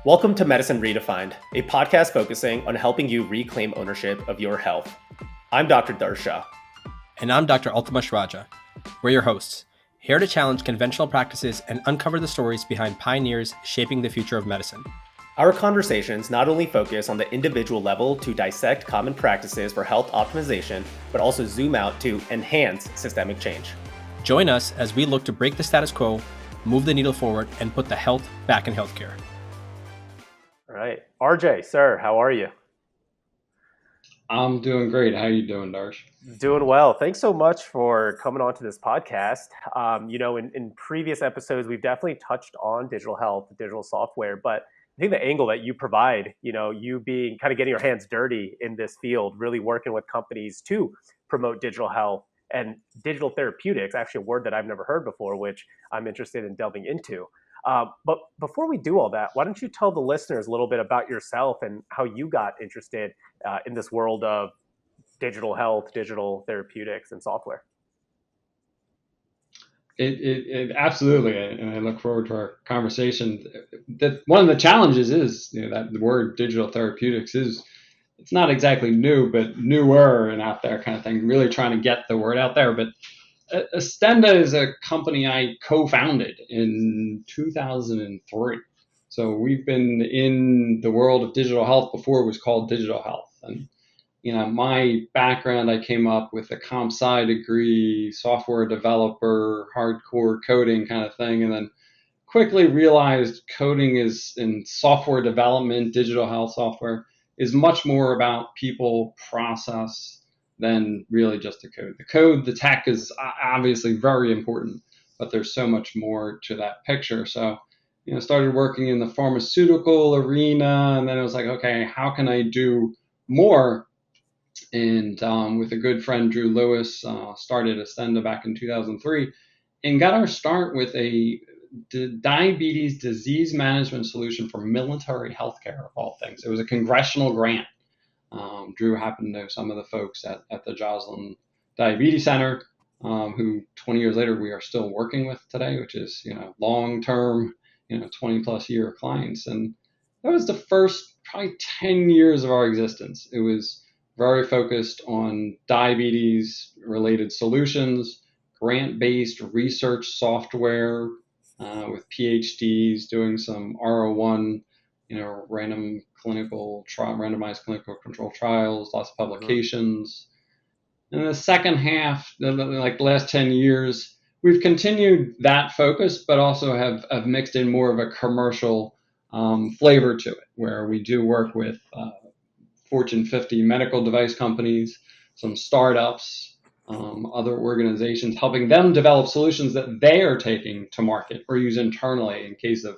Welcome to Medicine Redefined, a podcast focusing on helping you reclaim ownership of your health. I'm Dr. Darsha. And I'm Dr. Altamash Raja. We're your hosts, here to challenge conventional practices and uncover the stories behind pioneers shaping the future of medicine. Our conversations not only focus on the individual level to dissect common practices for health optimization, but also zoom out to enhance systemic change. Join us as we look to break the status quo, move the needle forward, and put the health back in healthcare. All right. RJ, sir, how are you? I'm doing great. How are you doing, Darsh? Doing well. Thanks so much for coming on to this podcast. In previous episodes, we've definitely touched on digital health, digital software, but I think the angle that you provide, you being kind of getting your hands dirty in this field, really working with companies to promote digital health and digital therapeutics, actually a word that I've never heard before, which I'm interested in delving into. But before we do all that, why don't you tell the listeners a little bit about yourself and how you got interested in this world of digital health, digital therapeutics, and software? It absolutely, and I look forward to our conversation. That one of the challenges is that the word digital therapeutics it's not exactly new, but newer and out there kind of thing. Really trying to get the word out there, but Estenda is a company I co-founded in 2003. So we've been in the world of digital health before it was called digital health. And, my background, I came up with a comp sci degree, software developer, hardcore coding kind of thing. And then quickly realized coding is in software development, digital health software is much more about people, process, than really just the code. The tech is obviously very important, but there's so much more to that picture. So, started working in the pharmaceutical arena, and then it was like, okay, how can I do more? And with a good friend, Drew Lewis, started Estenda back in 2003, and got our start with a diabetes disease management solution for military healthcare, of all things. It was a congressional grant. Drew happened to know some of the folks at the Joslin Diabetes Center, who 20 years later we are still working with today, which is long-term, 20 plus year clients. And that was the first probably 10 years of our existence. It was very focused on diabetes related solutions, grant-based research software with PhDs doing some R01, randomized clinical control trials, lots of publications. And in the second half, like the last 10 years, we've continued that focus, but also have mixed in more of a commercial flavor to it, where we do work with Fortune 50 medical device companies, some startups, other organizations, helping them develop solutions that they are taking to market or use internally in case of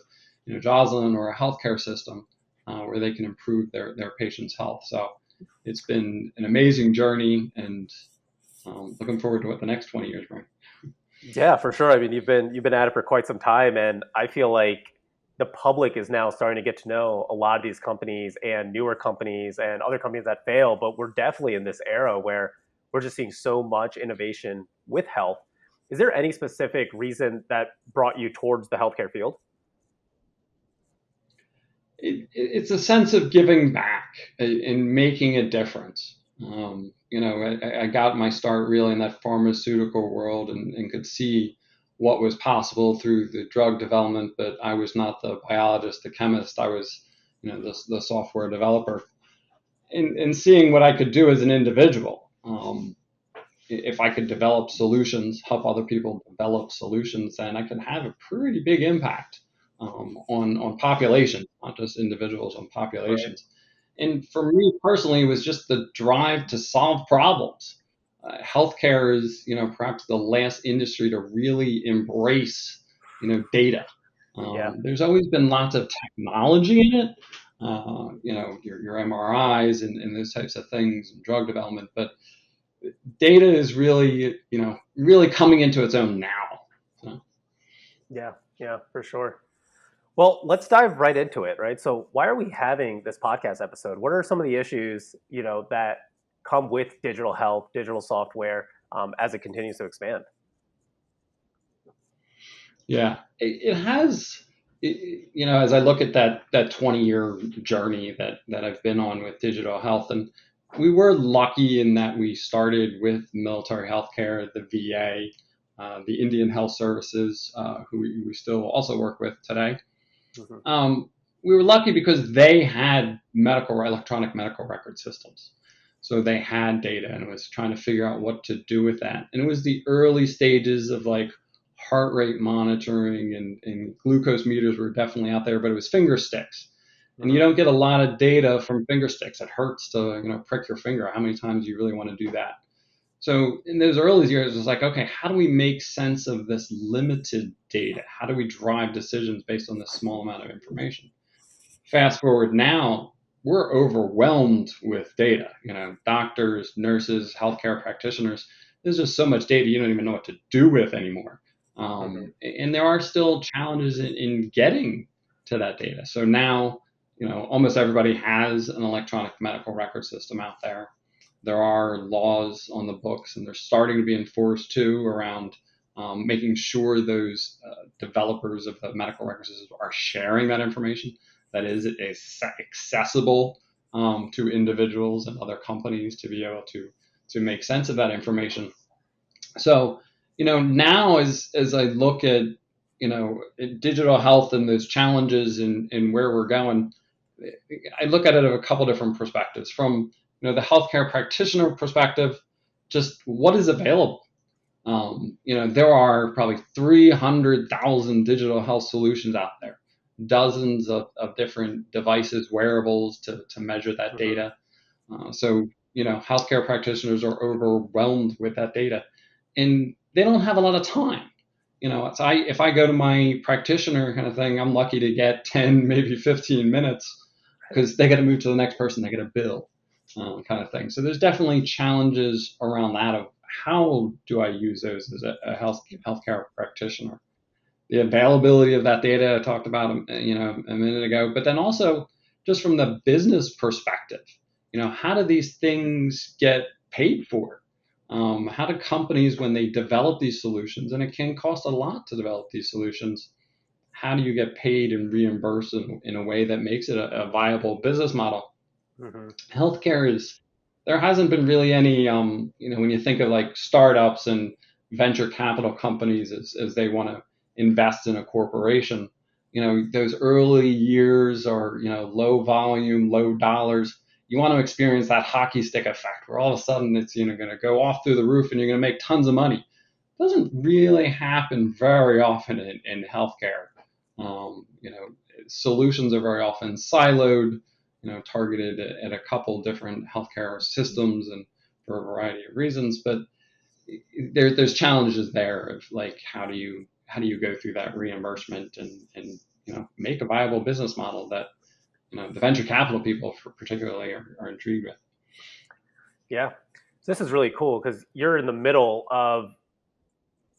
Joslin or a healthcare system. Where they can improve their patients' health. So it's been an amazing journey, and looking forward to what the next 20 years bring. Yeah, for sure. I mean, you've been at it for quite some time, and I feel like the public is now starting to get to know a lot of these companies and newer companies and other companies that fail. But we're definitely in this era where we're just seeing so much innovation with health. Is there any specific reason that brought you towards the healthcare field? It's a sense of giving back and making a difference. I got my start really in that pharmaceutical world and could see what was possible through the drug development, but I was not the biologist, the chemist. I was, the software developer, and seeing what I could do as an individual. If I could develop solutions, help other people develop solutions, then I could have a pretty big impact. On populations, not just individuals, on populations. Right. And for me personally, it was just the drive to solve problems. Healthcare is, perhaps the last industry to really embrace, data. There's always been lots of technology in it, your MRIs and those types of things, and drug development, but data is really, really coming into its own now. So. Yeah, for sure. Well, let's dive right into it, right? So why are we having this podcast episode? What are some of the issues, that come with digital health, digital software, as it continues to expand? Yeah, it has As I look at that 20-year journey that I've been on with digital health, and we were lucky in that we started with military healthcare, the VA, the Indian Health Services, who we still also work with today. Hmm. We were lucky because they had electronic medical record systems. So they had data, and it was trying to figure out what to do with that. And it was the early stages of like heart rate monitoring, and glucose meters were definitely out there, but it was finger sticks. And you Hmm. don't get a lot of data from finger sticks. It hurts to, prick your finger. How many times do you really want to do that? So in those early years, it was like, okay, how do we make sense of this limited data? How do we drive decisions based on this small amount of information? Fast forward now, we're overwhelmed with data. Doctors, nurses, healthcare practitioners. There's just so much data you don't even know what to do with anymore. Hmm. And there are still challenges in getting to that data. So now, almost everybody has an electronic medical record system out there. There are laws on the books, and they're starting to be enforced too around making sure those developers of the medical record systems are sharing that information, that is accessible to individuals and other companies to be able to make sense of that information. So, now as I look at digital health and those challenges and where we're going, I look at it of a couple different perspectives. From the healthcare practitioner perspective, just what is available. There are probably 300,000 digital health solutions out there, dozens of different devices, wearables to measure that Hmm. data. Healthcare practitioners are overwhelmed with that data, and they don't have a lot of time. If I go to my practitioner kind of thing, I'm lucky to get 10, maybe 15 minutes because they got to move to the next person, they get a bill, kind of thing. So there's definitely challenges around that of how do I use those as a healthcare practitioner. The availability of that data I talked about, a minute ago, but then also just from the business perspective, how do these things get paid for? How do companies, when they develop these solutions, and it can cost a lot to develop these solutions, how do you get paid and reimbursed in a way that makes it a viable business model? Hmm. Healthcare is, there hasn't been really any, when you think of like startups and venture capital companies as they want to invest in a corporation, those early years are, low volume, low dollars. You want to experience that hockey stick effect where all of a sudden it's, going to go off through the roof and you're going to make tons of money. It doesn't really happen very often in healthcare. Solutions are very often siloed, targeted at a couple different healthcare systems and for a variety of reasons. But there's challenges there of like how do you go through that reimbursement and make a viable business model that the venture capital people particularly are intrigued with. Yeah. So this is really cool because you're in the middle of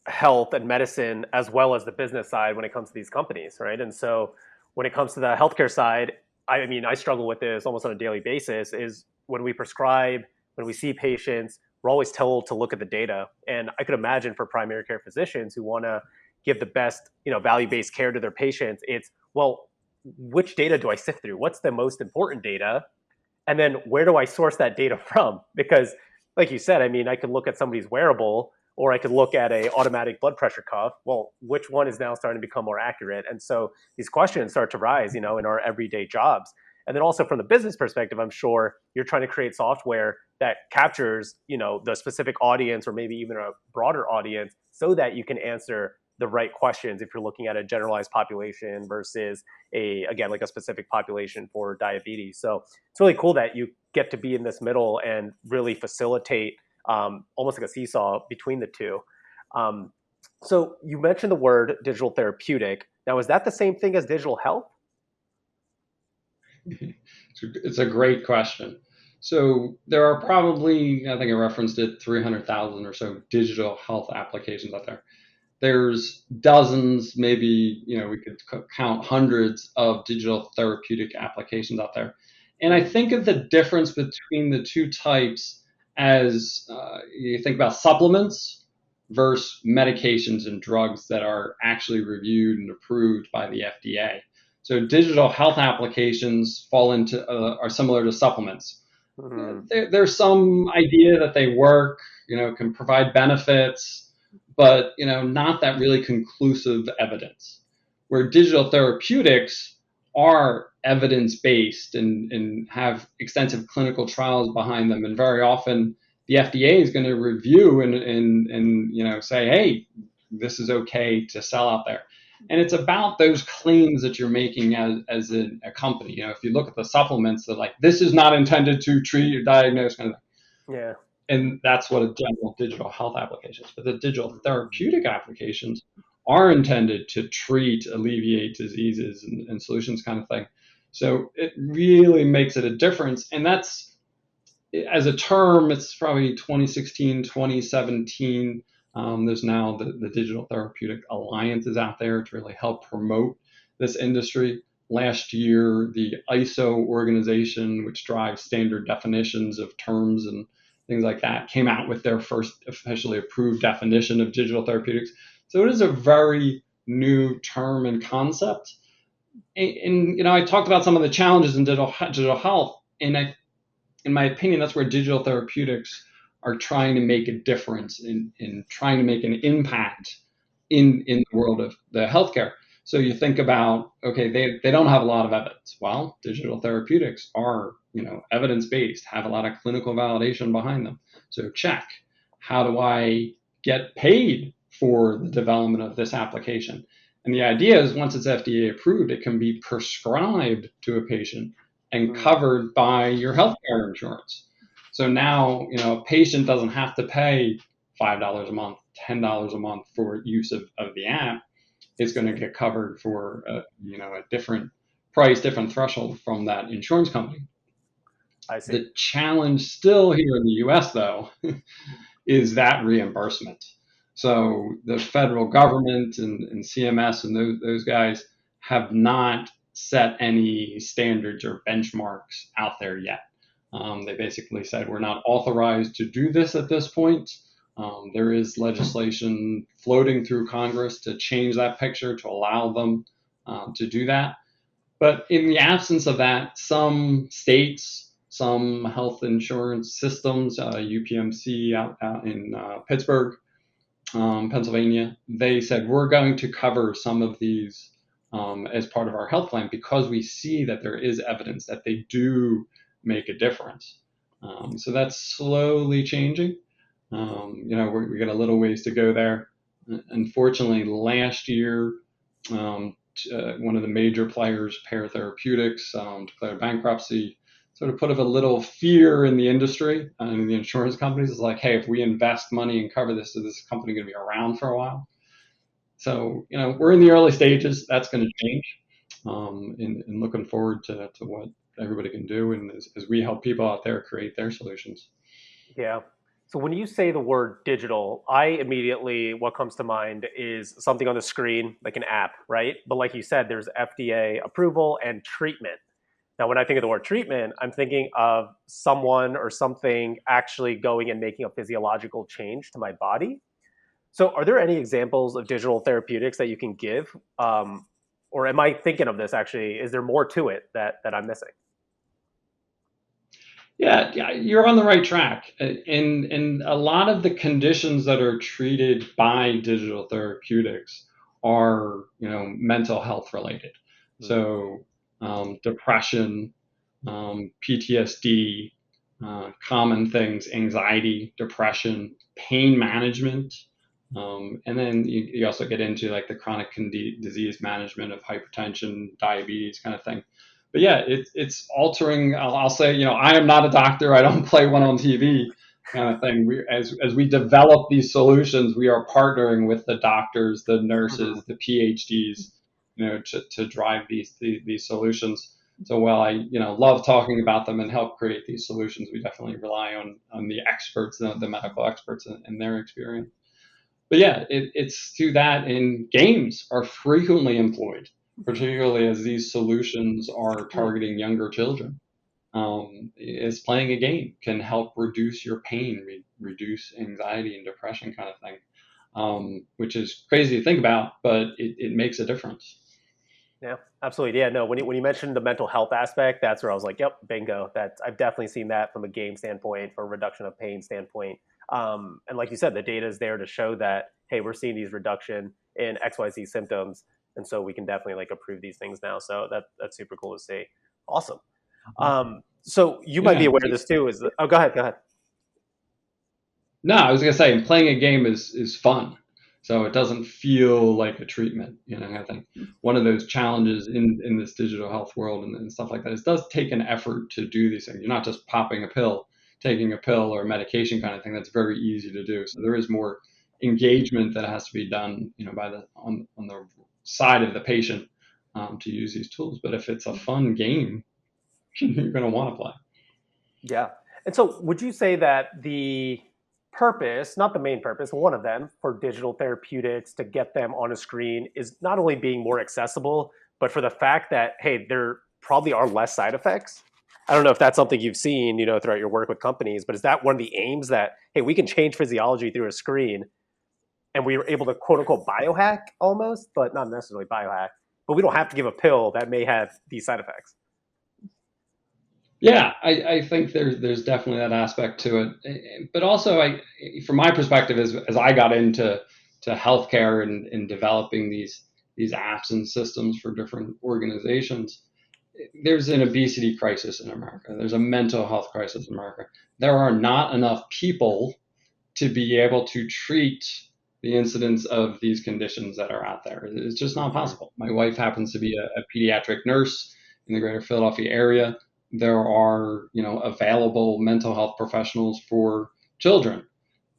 health and medicine as well as the business side when it comes to these companies, right? And so when it comes to the healthcare side, I mean, I struggle with this almost on a daily basis is when we prescribe, when we see patients, we're always told to look at the data. And I could imagine for primary care physicians who want to give the best, value-based care to their patients, it's, well, which data do I sift through? What's the most important data? And then where do I source that data from? Because, like you said, I mean, I could look at somebody's wearable, or I could look at a automatic blood pressure cuff. Well, which one is now starting to become more accurate? And so these questions start to rise, in our everyday jobs. And then also from the business perspective, I'm sure you're trying to create software that captures, the specific audience or maybe even a broader audience so that you can answer the right questions if you're looking at a generalized population versus again, like a specific population for diabetes. So it's really cool that you get to be in this middle and really facilitate almost like a seesaw between the two. Um, so you mentioned the word digital therapeutic. Now, is that the same thing as digital health? It's a great question. So there are probably, I think I referenced it, 300,000 or so digital health applications out there. There's dozens, maybe, we could count hundreds of digital therapeutic applications out there. And I Hmm. think of the difference between the two types as you think about supplements versus medications and drugs that are actually reviewed and approved by the FDA. So digital health applications fall into are similar to supplements. Mm-hmm. There's some idea that they work, can provide benefits, but not that really conclusive evidence. Where digital therapeutics are evidence-based and have extensive clinical trials behind them, and very often the FDA is going to review and say, hey, this is okay to sell out there. And it's about those claims that you're making as a company. If you look at the supplements, they're like, this is not intended to treat or diagnose, kind of thing. Yeah. And that's what a general digital health application is. But the digital therapeutic applications are intended to treat, alleviate diseases and solutions, kind of thing. So it really makes it a difference. And that's, as a term, it's probably 2016, 2017. There's now the Digital Therapeutic Alliances out there to really help promote this industry. Last year, the ISO organization, which drives standard definitions of terms and things like that, came out with their first officially approved definition of digital therapeutics. So it is a very new term and concept. And I talked about some of the challenges in digital health, and in my opinion, that's where digital therapeutics are trying to make a difference in trying to make an impact in the world of the healthcare. So you think about, okay, they don't have a lot of evidence. Well, digital therapeutics are, evidence-based, have a lot of clinical validation behind them. So check, how do I get paid for the development of this application? And the idea is once it's FDA approved, it can be prescribed to a patient and covered by your healthcare insurance. So now, a patient doesn't have to pay $5 a month, $10 a month for use of the app. It's going to get covered for a different price, different threshold from that insurance company. I see. The challenge still here in the US, though, is that reimbursement. So the federal government and CMS and those guys have not set any standards or benchmarks out there yet. They basically said we're not authorized to do this at this point. There is legislation floating through Congress to change that picture to allow them to do that. But in the absence of that, some states, some health insurance systems, UPMC out in Pittsburgh, Pennsylvania, they said we're going to cover some of these as part of our health plan because we see that there is evidence that they do make a difference. So that's slowly changing. We got a little ways to go there. Unfortunately, last year, one of the major players, Therapeutics, declared bankruptcy. Sort of put a little fear in the industry and the insurance companies. It's like, hey, if we invest money and cover this, is this company going to be around for a while? So, we're in the early stages. That's going to change. And looking forward to what everybody can do, and as we help people out there create their solutions. Yeah. So when you say the word digital, what comes to mind is something on the screen, like an app, right? But like you said, there's FDA approval and treatment. Now, when I think of the word treatment, I'm thinking of someone or something actually going and making a physiological change to my body. So are there any examples of digital therapeutics that you can give? Or am I thinking of this actually? Is there more to it that I'm missing? Yeah, you're on the right track. And a lot of the conditions that are treated by digital therapeutics are, mental health related. So depression, PTSD, common things, anxiety, depression, pain management. And then you also get into like the chronic disease management of hypertension, diabetes, kind of thing. But yeah, it's altering. I'll say, I am not a doctor. I don't play one on TV, kind of thing. As we develop these solutions, we are partnering with the doctors, the nurses, the PhDs, to drive these solutions. So while I love talking about them and help create these solutions, we definitely rely on the experts, the medical experts, and their experience. But yeah, it's to that, and games are frequently employed, particularly as these solutions are targeting younger children. Is playing a game can help reduce your pain, reduce anxiety and depression, kind of thing. which is crazy to think about, but it makes a difference. Yeah, absolutely. Yeah, no, when you mentioned the mental health aspect, that's where I was like, yep, bingo. That I've definitely seen that from a game standpoint, from a reduction of pain standpoint. And like you said, the data is there to show that, hey, we're seeing these reduction in XYZ symptoms. And so we can definitely like approve these things now. So that's super cool to see. Awesome. So you might be Yeah. aware of this too. Oh, go ahead, go ahead. No, I was gonna say playing a game is fun, so it doesn't feel like a treatment. I think one of those challenges in this digital health world and stuff like that, it does take an effort to do these things. You're not just popping a pill, taking a pill or a medication kind of thing. That's very easy to do. So there is more engagement that has to be done, by the on the side of the patient to use these tools. But if it's a fun game, you're gonna want to play. Yeah. And so would you say that the purpose, not the main purpose, one of them for digital therapeutics to get them on a screen is not only being more accessible, but for the fact that, hey, there probably are less side effects? I don't know if that's something you've seen, throughout your work with companies, but is that one of the aims that, hey, we can change physiology through a screen and we were able to quote unquote biohack almost, but not necessarily biohack, but we don't have to give a pill that may have these side effects? Yeah, I think there's definitely that aspect to it, but also from my perspective, as I got into healthcare and developing these apps and systems for different organizations, there's an obesity crisis in America. There's a mental health crisis in America. There are not enough people to be able to treat the incidence of these conditions that are out there. It's just not possible. My wife happens to be a pediatric nurse in the greater Philadelphia area. There are, available mental health professionals for children,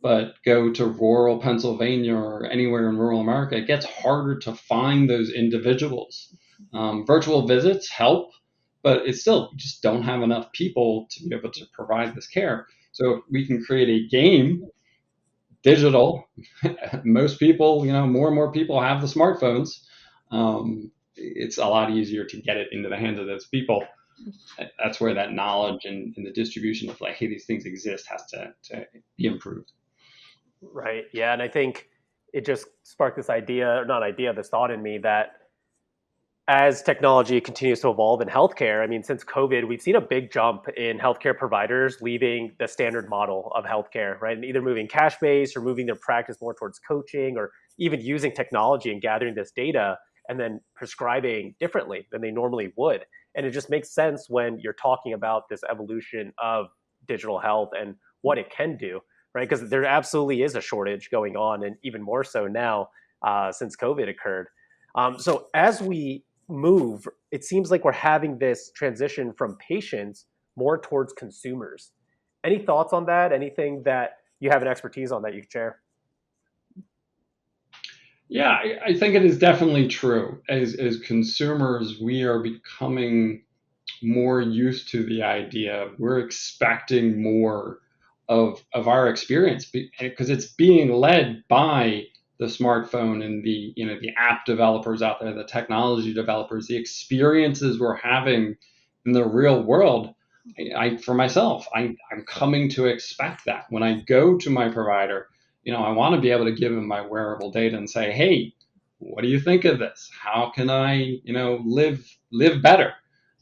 but go to rural Pennsylvania or anywhere in rural America, it gets harder to find those individuals. Virtual visits help, but it's still, you just don't have enough people to be able to provide this care. So if we can create a game, digital, most people, more and more people have the smartphones. It's a lot easier to get it into the hands of those people. That's where that knowledge and the distribution of like, hey, these things exist has to be improved. Right. Yeah. And I think it just sparked this idea, or not idea, this thought in me that as technology continues to evolve in healthcare, I mean, since COVID, we've seen a big jump in healthcare providers leaving the standard model of healthcare, right? And either moving cash based or moving their practice more towards coaching or even using technology and gathering this data and then prescribing differently than they normally would. And it just makes sense when you're talking about this evolution of digital health and what it can do, right? Because there absolutely is a shortage going on, and even more so now since COVID occurred. So as we move, it seems like we're having this transition from patients more towards consumers. Any thoughts on that? Anything that you have an expertise on that you could share? Yeah, I think it is definitely true. As consumers, we are becoming more used to the idea. We're expecting more of our experience because it's being led by the smartphone and the app developers out there, the technology developers, the experiences we're having in the real world. For myself, I'm coming to expect that when I go to my provider. I want to be able to give them my wearable data and say, hey, what do you think of this? How can I, live better?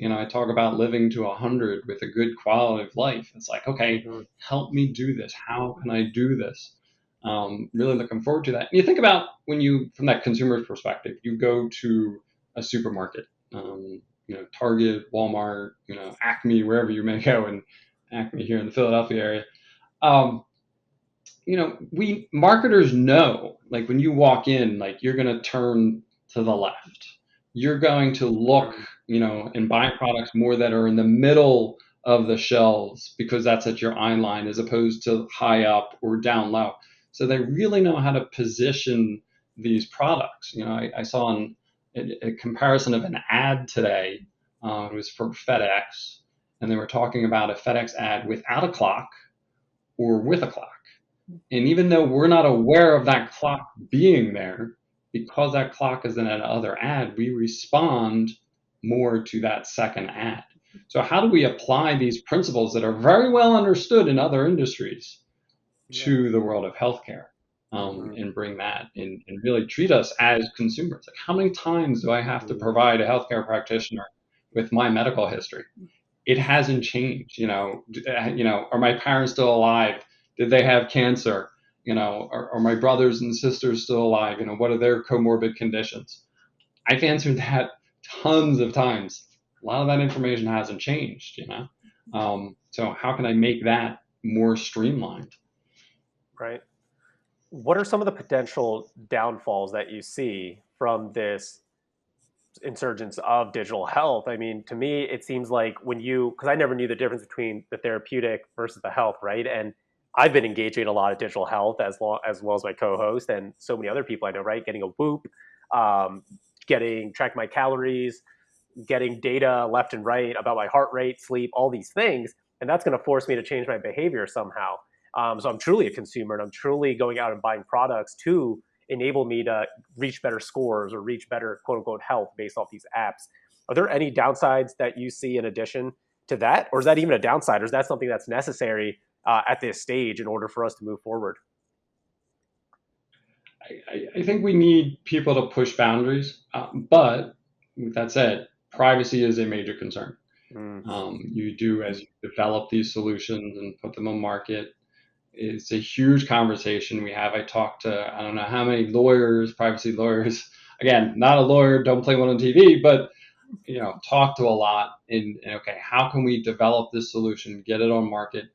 I talk about living to 100 with a good quality of life. It's like, okay, Mhm. help me do this. How can I do this? Really looking forward to that. And you think about when from that consumer's perspective, you go to a supermarket, Target, Walmart, Acme, wherever you may go, and Acme here in the Philadelphia area. Um, we marketers know, like when you walk in, like you're going to turn to the left. You're going to look, and buy products more that are in the middle of the shelves because that's at your eye line as opposed to high up or down low. So they really know how to position these products. I saw a comparison of an ad today. It was for FedEx, and they were talking about a FedEx ad without a clock or with a clock. And even though we're not aware of that clock being there, because that clock is in another ad, we respond more to that second ad. So, how do we apply these principles that are very well understood in other industries Yeah. to the world of healthcare? Hmm. and bring that and really treat us as consumers. Like, how many times do I have to provide a healthcare practitioner with my medical history? It hasn't changed. Are my parents still alive? Did they have cancer? Are my brothers and sisters still alive? What are their comorbid conditions? I've answered that tons of times. A lot of that information hasn't changed. So how can I make that more streamlined? Right. What are some of the potential downfalls that you see from this insurgence of digital health? I mean, to me, it seems like because I never knew the difference between the therapeutic versus the health, right? And I've been engaging in a lot of digital health as well as my co-host and so many other people I know, right? Getting a Whoop, um, tracking my calories, getting data left and right about my heart rate, sleep, all these things, and that's going to force me to change my behavior somehow. So I'm truly a consumer, and I'm truly going out and buying products to enable me to reach better scores or reach better quote unquote health based off these apps. Are there any downsides that you see in addition to that, or is that even a downside, or is that something that's necessary at this stage in order for us to move forward? I think we need people to push boundaries, but with that said, privacy is a major concern. Mm, You do, as you develop these solutions and put them on market, it's a huge conversation we have. I talk to, I don't know how many lawyers, privacy lawyers. Again, not a lawyer, don't play one on TV, but talk to a lot. And okay, how can we develop this solution, get it on market,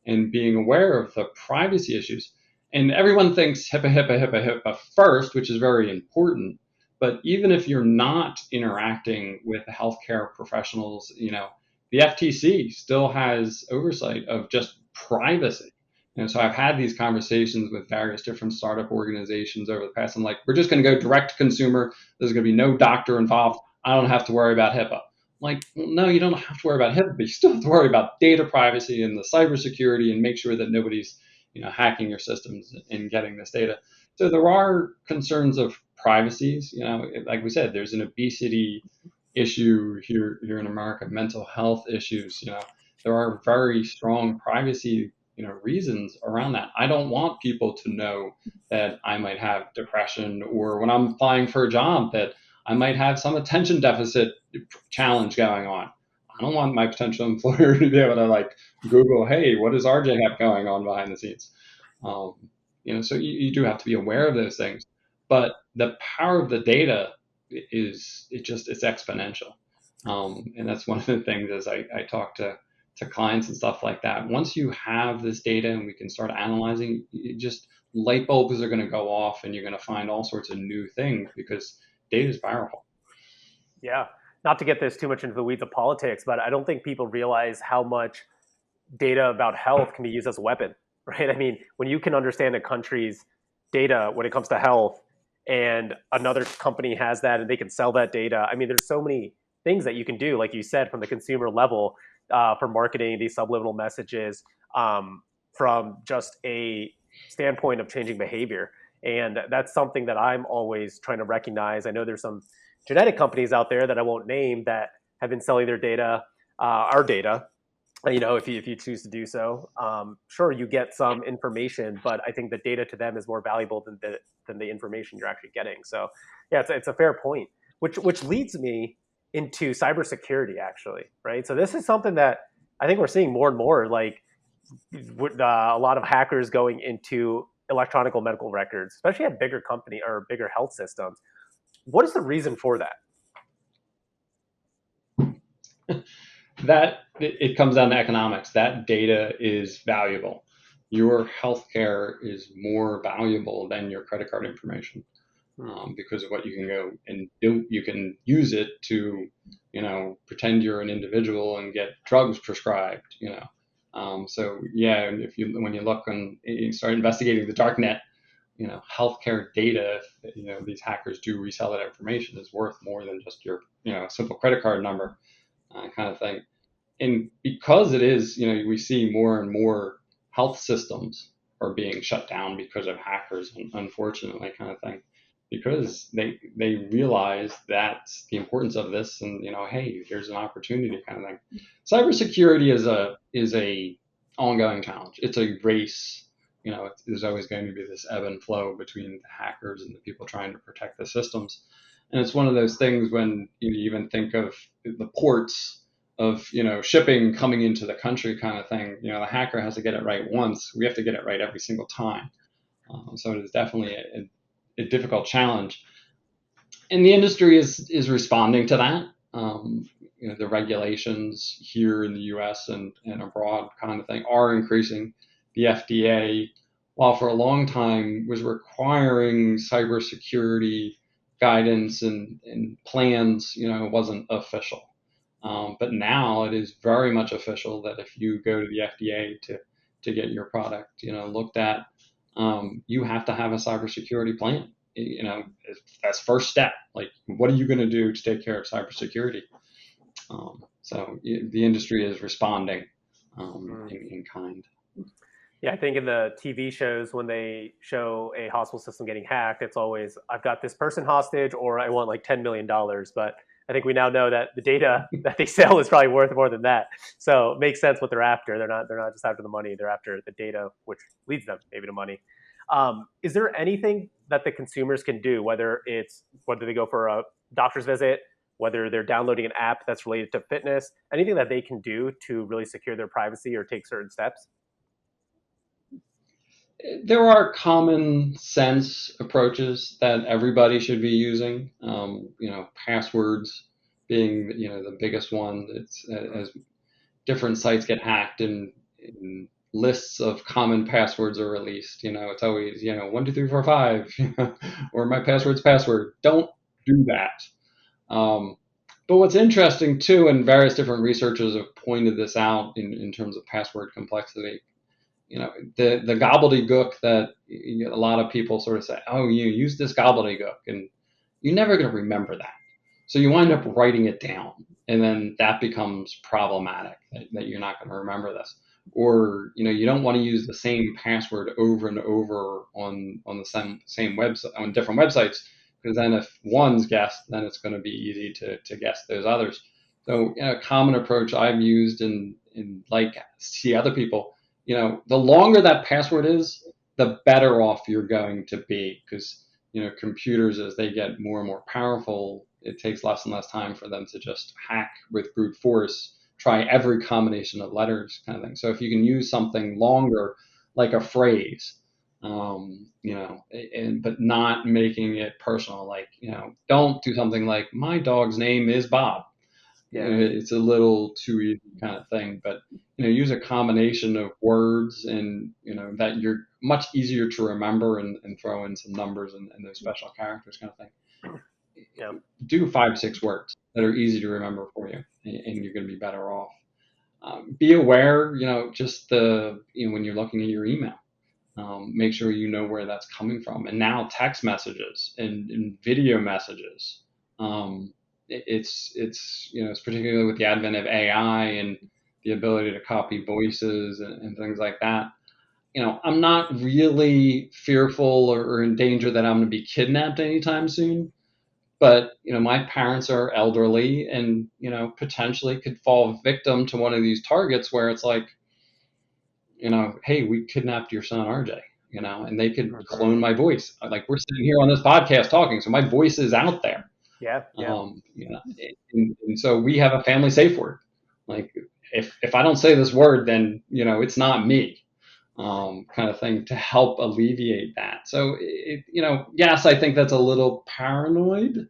and being aware of the privacy issues? And everyone thinks HIPAA, HIPAA, HIPAA, HIPAA first, which is very important. But even if you're not interacting with healthcare professionals, the FTC still has oversight of just privacy. And so I've had these conversations with various different startup organizations over the past. I'm like, we're just going to go direct to consumer. There's going to be no doctor involved. I don't have to worry about HIPAA. I'm like, well, no, you don't have to worry about HIPAA, but you still have to worry about data privacy and the cybersecurity and make sure that nobody's, hacking your systems and getting this data. So there are concerns of privacies. Like we said, there's an obesity issue here in America, mental health issues. There are very strong privacy reasons around that. I don't want people to know that I might have depression, or when I'm applying for a job that I might have some attention deficit challenge going on. I don't want my potential employer to be able to Google, hey, what does RJ have going on behind the scenes? Um, so you do have to be aware of those things. But the power of the data it's exponential. And that's one of the things as I talk to clients and stuff like that. Once you have this data and we can start analyzing, just light bulbs are going to go off, and you're going to find all sorts of new things because data is powerful. yeah. Not to get this too much into the weeds of politics, but I don't think people realize how much data about health can be used as a weapon, right? I mean, when you can understand a country's data when it comes to health, and another company has that and they can sell that data. I mean, there's so many things that you can do, like you said, from the consumer level for marketing these subliminal messages, from just a standpoint of changing behavior. And that's something that I'm always trying to recognize. I know there's some genetic companies out there that I won't name that have been selling their data, our data, if you choose to do so. Sure, you get some information, but I think the data to them is more valuable than the information you're actually getting. So yeah, it's a fair point, which leads me into cybersecurity, actually, right? So this is something that I think we're seeing more and more, like with a lot of hackers going into electronic medical records, especially at bigger company or bigger health systems. What is the reason for that? That it comes down to economics. That data is valuable. Your healthcare is more valuable than your credit card information, because of what you can go and do. You can use it to, pretend you're an individual and get drugs prescribed. So yeah, when you look and you start investigating the dark net, healthcare data, these hackers do resell that information, is worth more than just your, simple credit card number, kind of thing. And because it is, we see more and more health systems are being shut down because of hackers, unfortunately, kind of thing, because they realize that's the importance of this, and hey, here's an opportunity, kind of thing. Cybersecurity is a ongoing challenge. It's a race. there's always going to be this ebb and flow between the hackers and the people trying to protect the systems. And it's one of those things when you even think of the ports of, shipping coming into the country kind of thing. The hacker has to get it right once. We have to get it right every single time. So it is definitely a difficult challenge. And the industry is responding to that. The regulations here in the U.S. and abroad kind of thing are increasing. The FDA, while for a long time was requiring cybersecurity guidance and plans, wasn't official. But now it is very much official that if you go to the FDA to get your product, looked at, you have to have a cybersecurity plan. That's first step. Like, what are you going to do to take care of cybersecurity? So the industry is responding in kind. Yeah, I think in the TV shows, when they show a hospital system getting hacked, it's always, I've got this person hostage, or I want like $10 million. But I think we now know that the data that they sell is probably worth more than that. So it makes sense what they're after. They're not just after the money. They're after the data, which leads them maybe to money. Is there anything that the consumers can do, whether they go for a doctor's visit, whether they're downloading an app that's related to fitness, anything that they can do to really secure their privacy or take certain steps? There are common sense approaches that everybody should be using. Passwords being the biggest one. It's as different sites get hacked and lists of common passwords are released. It's always 12345 or my password's password. Don't do that. But what's interesting too, and various different researchers have pointed this out in terms of password complexity. The gobbledygook that a lot of people sort of say, oh, you use this gobbledygook, and you're never going to remember that. So you wind up writing it down, and then that becomes problematic, that you're not going to remember this. Or, you don't want to use the same password over and over on the same website, on different websites, because then if one's guessed, then it's going to be easy to guess those others. So a common approach I've used and like see other people, the longer that password is, the better off you're going to be, because computers, as they get more and more powerful, it takes less and less time for them to just hack with brute force, try every combination of letters kind of thing. So if you can use something longer, like a phrase, but not making it personal, like, don't do something like, my dog's name is Bob. Yeah. It's a little too easy kind of thing, but use a combination of words and that you're much easier to remember, and throw in some numbers and those special characters kind of thing. Yeah. Do 5-6 words that are easy to remember for you, and you're going to be better off. Be aware, just when you're looking at your email, make sure you know where that's coming from. And now text messages and video messages. It's particularly with the advent of AI and the ability to copy voices and things like that. I'm not really fearful or in danger that I'm going to be kidnapped anytime soon. But, my parents are elderly and, potentially could fall victim to one of these targets where it's like, hey, we kidnapped your son, RJ, and they could clone my voice. Like, we're sitting here on this podcast talking, so my voice is out there. Yeah. And so we have a family safe word. Like, if I don't say this word, then, it's not me, kind of thing, to help alleviate that. So, yes, I think that's a little paranoid,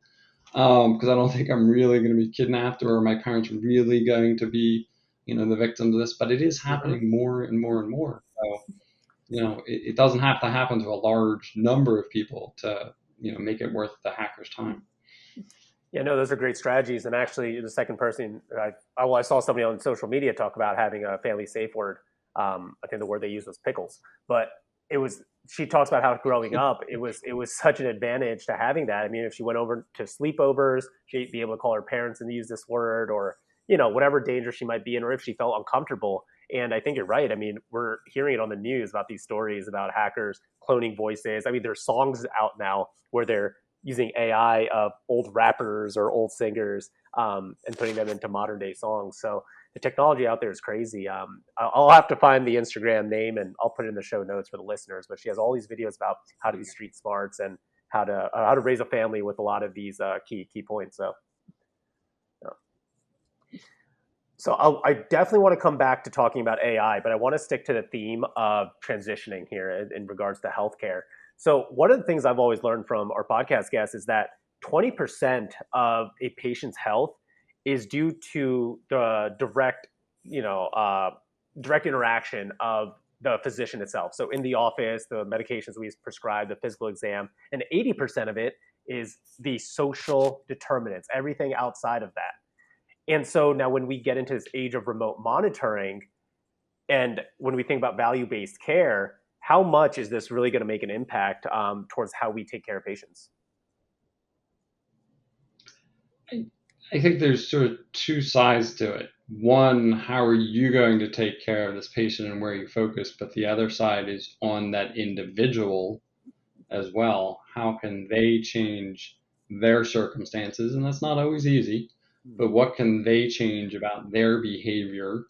because I don't think I'm really going to be kidnapped, or my parents really going to be, the victims of this, but it is happening more and more and more. So, it doesn't have to happen to a large number of people to, make it worth the hacker's time. Yeah, no, those are great strategies. And actually, the second person, I saw somebody on social media talk about having a family safe word. I think the word they used was pickles, but she talks about how growing up, it was such an advantage to having that. I mean, if she went over to sleepovers, she'd be able to call her parents and use this word, or, whatever danger she might be in, or if she felt uncomfortable. And I think you're right. I mean, we're hearing it on the news about these stories about hackers cloning voices. I mean, there's songs out now where they're using AI of old rappers or old singers, and putting them into modern day songs. So the technology out there is crazy. I'll have to find the Instagram name and I'll put it in the show notes for the listeners. But she has all these videos about how to be street smarts and how to raise a family with a lot of these key points. So. I definitely want to come back to talking about AI, but I want to stick to the theme of transitioning here in regards to healthcare. So one of the things I've always learned from our podcast guests is that 20% of a patient's health is due to the direct interaction of the physician itself. So in the office, the medications we prescribe, the physical exam, and 80% of it is the social determinants, everything outside of that. And so now when we get into this age of remote monitoring, and when we think about value-based care, how much is this really going to make an impact towards how we take care of patients? I think there's sort of two sides to it. One, how are you going to take care of this patient and where you focus? But the other side is on that individual as well. How can they change their circumstances? And that's not always easy, but what can they change about their behavior?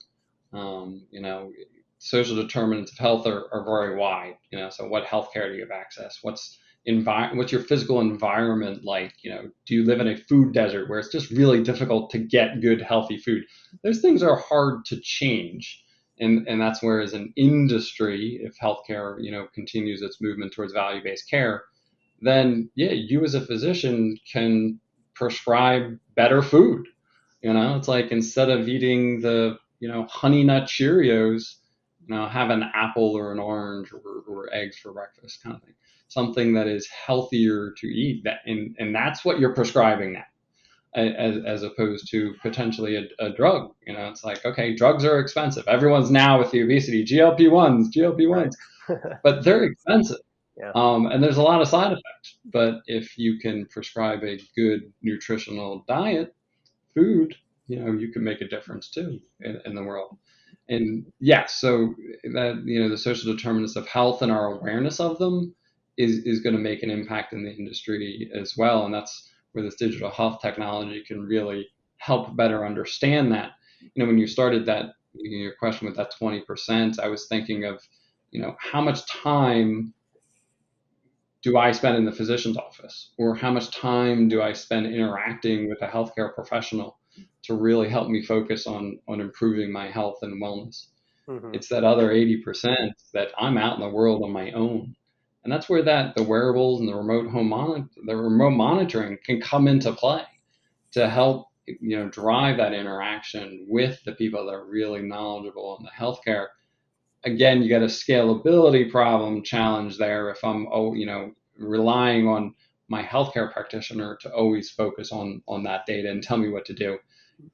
Social determinants of health are very wide. So what healthcare do you have access? What's your physical environment like? Do you live in a food desert where it's just really difficult to get good, healthy food? Those things are hard to change. And that's where, as an industry, if healthcare, continues its movement towards value-based care, then you as a physician can prescribe better food. It's like, instead of eating the, honey nut Cheerios, have an apple or an orange or eggs for breakfast, kind of thing. Something that is healthier to eat. And that's what you're prescribing now. As opposed to potentially a drug. It's like, okay, drugs are expensive. Everyone's now with the obesity, GLP-1s, Right. but they're expensive. Yeah. And there's a lot of side effects. But if you can prescribe a good nutritional diet, food, you can make a difference too in the world. And so that, the social determinants of health and our awareness of them is going to make an impact in the industry as well. And that's where this digital health technology can really help better understand that. When you started that, your question with that 20%, I was thinking of, how much time do I spend in the physician's office, or how much time do I spend interacting with a healthcare professional to really help me focus on improving my health and wellness? Mm-hmm. It's that other 80% that I'm out in the world on my own. And that's where the wearables and the remote monitoring can come into play to help, drive that interaction with the people that are really knowledgeable in the healthcare. Again, you got a scalability challenge there. If I'm, relying on my healthcare practitioner to always focus on that data and tell me what to do.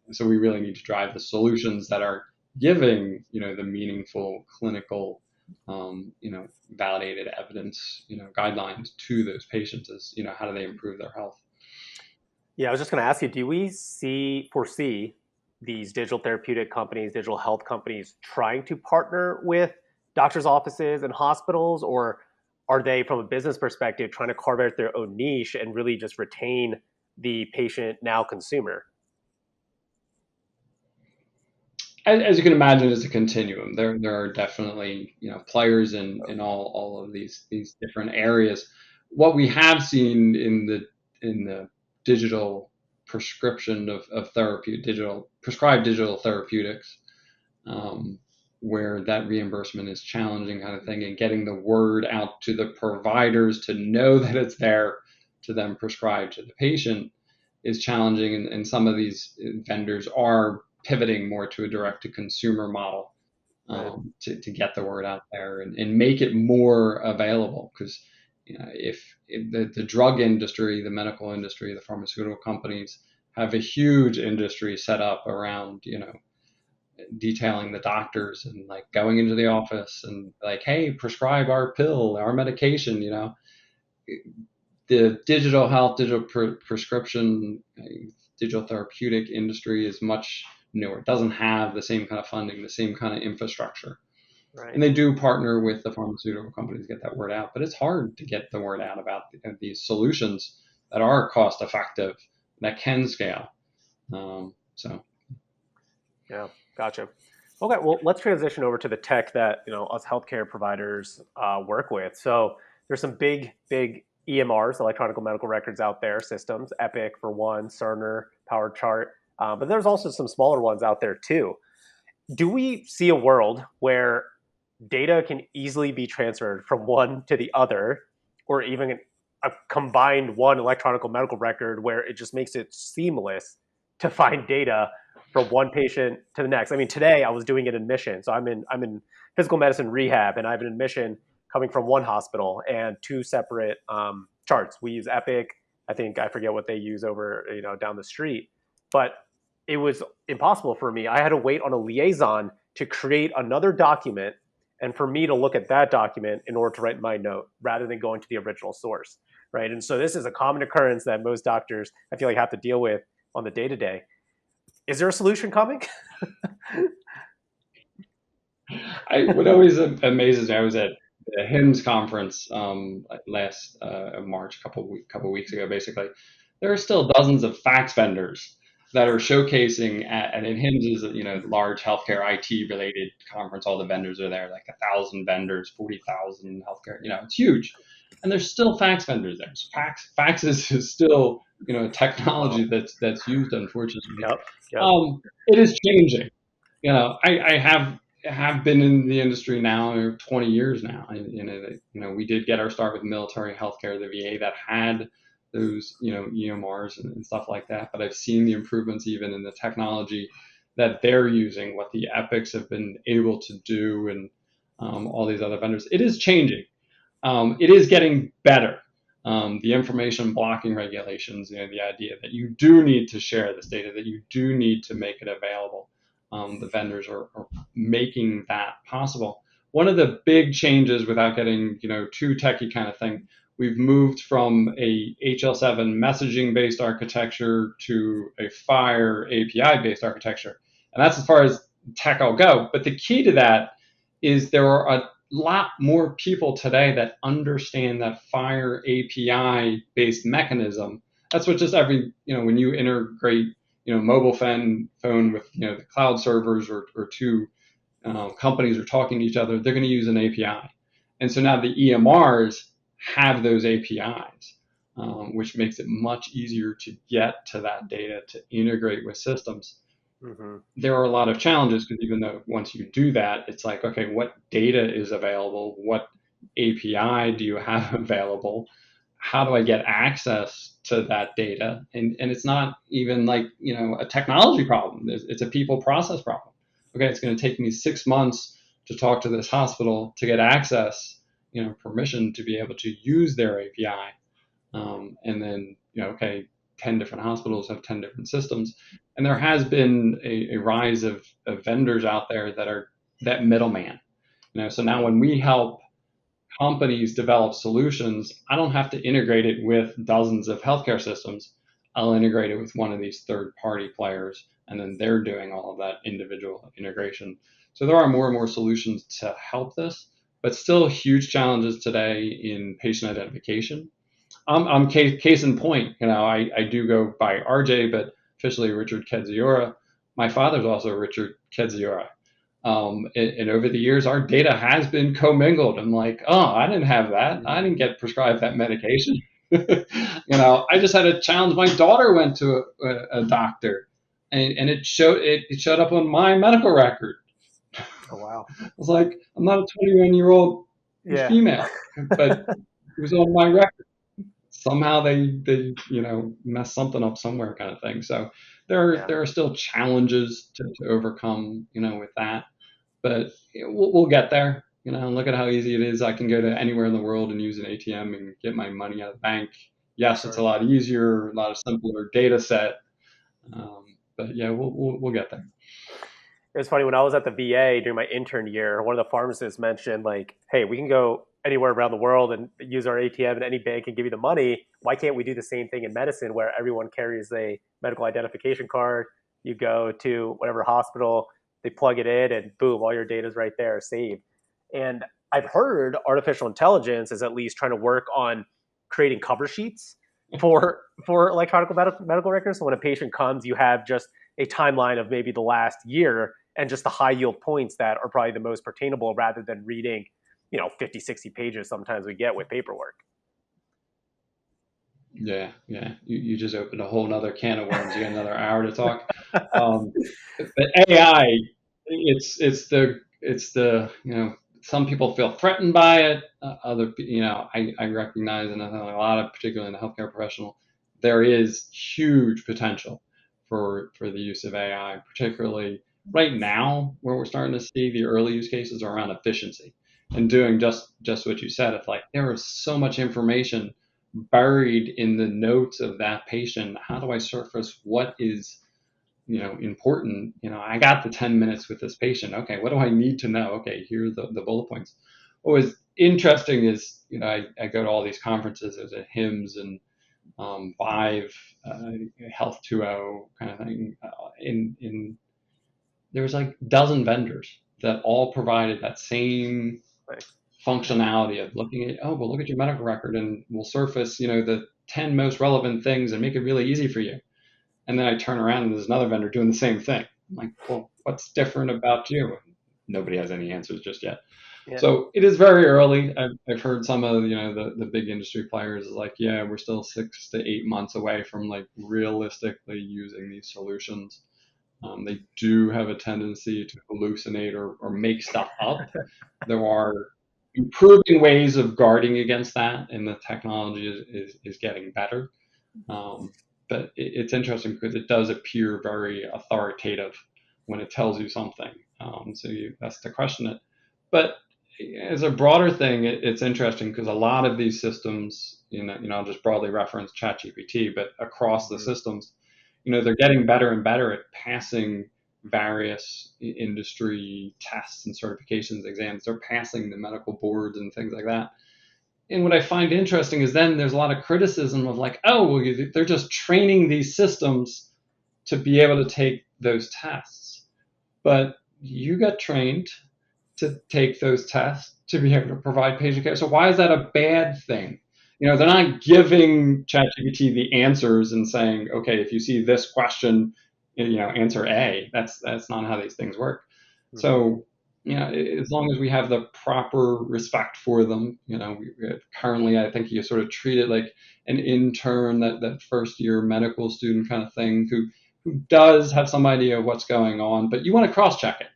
And so we really need to drive the solutions that are giving, the meaningful clinical, validated evidence, guidelines to those patients as, how do they improve their health? Yeah, I was just going to ask you, do we foresee these digital therapeutic companies, digital health companies trying to partner with doctors' offices and hospitals, or are they, from a business perspective, trying to carve out their own niche and really just retain the patient, now consumer? As you can imagine, it's a continuum. There are definitely, players in all of these different areas. What we have seen in the digital prescription of therapy, prescribed digital therapeutics, where that reimbursement is challenging, kind of thing, and getting the word out to the providers to know that it's there to then prescribe to the patient is challenging. And some of these vendors are pivoting more to a direct-to-consumer model, to get the word out there and make it more available. Because if the drug industry, the medical industry, the pharmaceutical companies have a huge industry set up around, detailing the doctors and like going into the office and like, hey, prescribe our pill, our medication. The digital health, digital prescription, digital therapeutic industry is much newer. It doesn't have the same kind of funding, the same kind of infrastructure. Right. And they do partner with the pharmaceutical companies to get that word out, but it's hard to get the word out about these solutions that are cost effective, that can scale. So. Yeah, gotcha. Okay, well, let's transition over to the tech that us healthcare providers work with. So there's some big EMRs, electronic medical records out there, systems, Epic for one, Cerner, PowerChart, but there's also some smaller ones out there too. Do we see a world where data can easily be transferred from one to the other, or even a combined one electronic medical record where it just makes it seamless to find data from one patient to the next? I mean, today I was doing an admission, so I'm in physical medicine rehab, and I have an admission coming from one hospital and two separate charts. We use Epic. I forget what they use over down the street, but it was impossible for me. I had to wait on a liaison to create another document and for me to look at that document in order to write my note rather than going to the original source, right? And so this is a common occurrence that most doctors, I feel like, have to deal with on the day-to-day. Is there a solution coming? What always amazes me, I was at a HIMSS conference last March, a couple weeks ago, basically. There are still dozens of fax vendors that are showcasing and HIMSS is large healthcare IT related conference. All the vendors are there, like 1,000 vendors, 40,000 healthcare. It's huge, and there's still fax vendors there. So faxes is still technology that's used, unfortunately. Yep. It is changing. I have been in the industry now 20 years now. We did get our start with military healthcare, the VA that had those, EMRs and stuff like that. But I've seen the improvements even in the technology that they're using, what the Epics have been able to do, and all these other vendors. It is changing. It is getting better. The information blocking regulations, the idea that you do need to share this data, that you do need to make it available. The vendors are making that possible. One of the big changes, without getting too techie kind of thing, we've moved from a HL7 messaging-based architecture to a FHIR API-based architecture, and that's as far as tech I'll go. But the key to that is there are a lot more people today that understand that FHIR API-based mechanism. That's what just when you integrate mobile phone with the cloud servers or two companies are talking to each other, they're going to use an API. And so now the EMRs have those APIs, which makes it much easier to get to that data, to integrate with systems. Mm-hmm. There are a lot of challenges because even though once you do that, it's like, okay, what data is available? What API do you have available? How do I get access to that data? And it's not even like, a technology problem. It's a people process problem. Okay, it's going to take me 6 months to talk to this hospital to get access, permission to be able to use their API. And then, 10 different hospitals have 10 different systems. And there has been a rise of vendors out there that are that middleman. So now when we help companies develop solutions, I don't have to integrate it with dozens of healthcare systems. I'll integrate it with one of these third-party players, and then they're doing all of that individual integration. So there are more and more solutions to help this, but still huge challenges today in patient identification. I'm case in point. I do go by RJ, but officially Richard Kedziora. My father's also Richard Kedziora. And over the years, our data has been commingled. I'm like, oh, I didn't have that. I didn't get prescribed that medication. I just had a challenge. My daughter went to a doctor, and it showed up on my medical record. Oh wow! I was like, I'm not a 21-year-old female, but it was on my record. Somehow they messed something up somewhere, kind of thing. So there are still challenges to overcome, with that. But we'll get there. Look at how easy it is. I can go to anywhere in the world and use an ATM and get my money out of the bank. Yes, it's a lot easier, a lot simpler data set. But yeah, we'll get there. It's funny, when I was at the VA during my intern year, one of the pharmacists mentioned, like, hey, we can go anywhere around the world and use our ATM and any bank can give you the money. Why can't we do the same thing in medicine where everyone carries a medical identification card? You go to whatever hospital, they plug it in, and boom, all your data is right there, saved. And I've heard artificial intelligence is at least trying to work on creating cover sheets for electronic medical records. So when a patient comes, you have just a timeline of maybe the last year and just the high yield points that are probably the most pertainable rather than reading, 50, 60 pages sometimes we get with paperwork. Yeah, yeah. You just opened a whole nother can of worms. You got another hour to talk. Um, but AI, it's the some people feel threatened by it. Other I recognize, and I think a lot of, particularly in the healthcare professional, there is huge potential for the use of AI, particularly right now where we're starting to see the early use cases are around efficiency and doing just what you said. It's like there is so much information buried in the notes of that patient. How do I surface what is important? I got the 10 minutes with this patient. Okay, what do I need to know? Okay, here are the bullet points. What was interesting is, I go to all these conferences. There's a HIMSS and Vive, Health 2.0 kind of thing. There was like a dozen vendors that all provided that same functionality of looking at, oh, well, look at your medical record and we'll surface, the 10 most relevant things and make it really easy for you. And then I turn around and there's another vendor doing the same thing. I'm like, well, what's different about you? Nobody has any answers just yet. Yeah. So it is very early. I've heard some of the big industry players is like, yeah, we're still 6 to 8 months away from like realistically using these solutions. They do have a tendency to hallucinate or make stuff up. There are improving ways of guarding against that, and the technology is getting better. But it's interesting because it does appear very authoritative when it tells you something. So that's to question it. But as a broader thing, it's interesting because a lot of these systems, I'll just broadly reference ChatGPT, but across the systems, they're getting better and better at passing various industry tests and certifications, exams. They're passing the medical boards and things like that. And what I find interesting is then there's a lot of criticism of like, oh, well, they're just training these systems to be able to take those tests. But you got trained to take those tests to be able to provide patient care. So why is that a bad thing? They're not giving ChatGPT the answers and saying, okay, if you see this question, answer A. That's not how these things work. Mm-hmm. So, as long as we have the proper respect for them, currently I think you sort of treat it like an intern, that first year medical student kind of thing, who does have some idea of what's going on, but you want to cross-check it.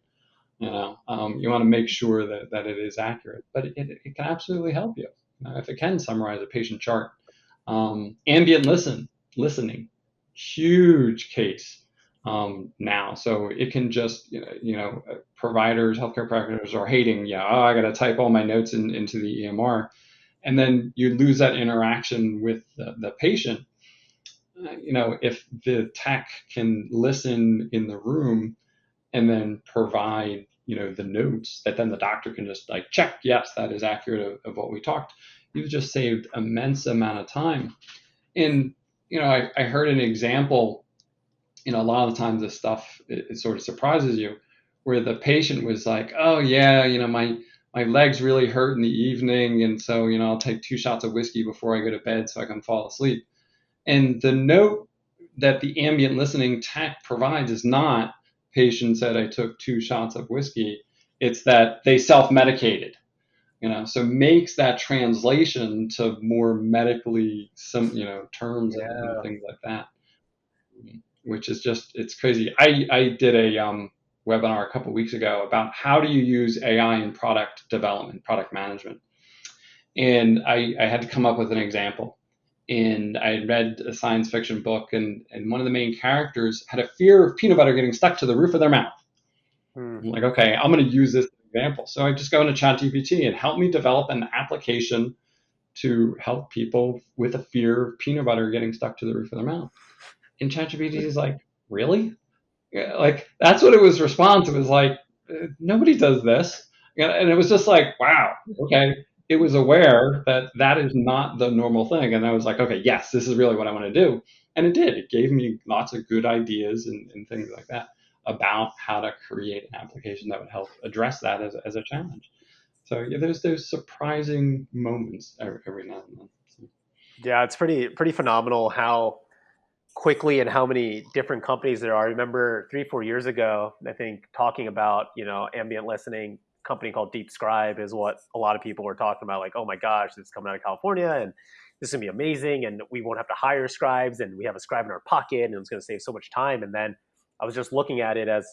You want to make sure that it is accurate, but it can absolutely help you. If it can summarize a patient chart. Ambient listening, huge case now. So it can just, providers, healthcare practitioners are hating, I got to type all my notes into the EMR. And then you lose that interaction with the patient. If the tech can listen in the room and then provide, the notes that then the doctor can just like check, yes, that is accurate of what we talked. You've just saved immense amount of time. And, I heard an example, a lot of the times this stuff, it sort of surprises you, where the patient was like, oh yeah, my legs really hurt in the evening. And so, I'll take 2 shots of whiskey before I go to bed so I can fall asleep. And the note that the ambient listening tech provides is not, patient said I took 2 shots of whiskey. It's that they self-medicated, so makes that translation to more medically terms and things like that, which is just, it's crazy. I did a webinar a couple of weeks ago about how do you use AI in product development, product management. And I had to come up with an example. And I had read a science fiction book, and one of the main characters had a fear of peanut butter getting stuck to the roof of their mouth. I'm like, okay, I'm going to use this example. So I just go into ChatGPT and help me develop an application to help people with a fear of peanut butter getting stuck to the roof of their mouth. And ChatGPT is like, really? Yeah, like, that's what it was response. It was like, nobody does this. And it was just like, wow, okay. It was aware that that is not the normal thing. And I was like, okay, yes, this is really what I want to do. And it did. It gave me lots of good ideas and things like that about how to create an application that would help address that as a challenge. So there's those surprising moments every now and then. So. Yeah, it's pretty phenomenal how quickly and how many different companies there are. I remember 3, 4 years ago, I think talking about, ambient listening company called Deep Scribe is what a lot of people were talking about. Like, oh my gosh, this is coming out of California and this is gonna be amazing. And we won't have to hire scribes and we have a scribe in our pocket and it's gonna save so much time. And then I was just looking at it as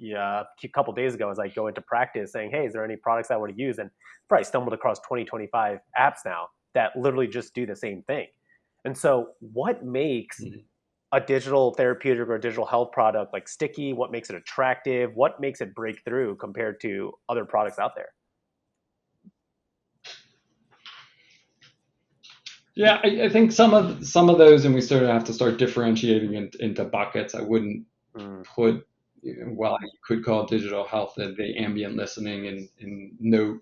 a couple days ago as I go into practice saying, hey, is there any products I want to use? And probably stumbled across 20, 25 apps now that literally just do the same thing. And so what makes Mhm. a digital therapeutic or a digital health product like sticky? What makes it attractive? What makes it break through compared to other products out there? Yeah, I think some of those, and we sort of have to start differentiating into buckets. I wouldn't Mm, put, well, you could call digital health the ambient listening and note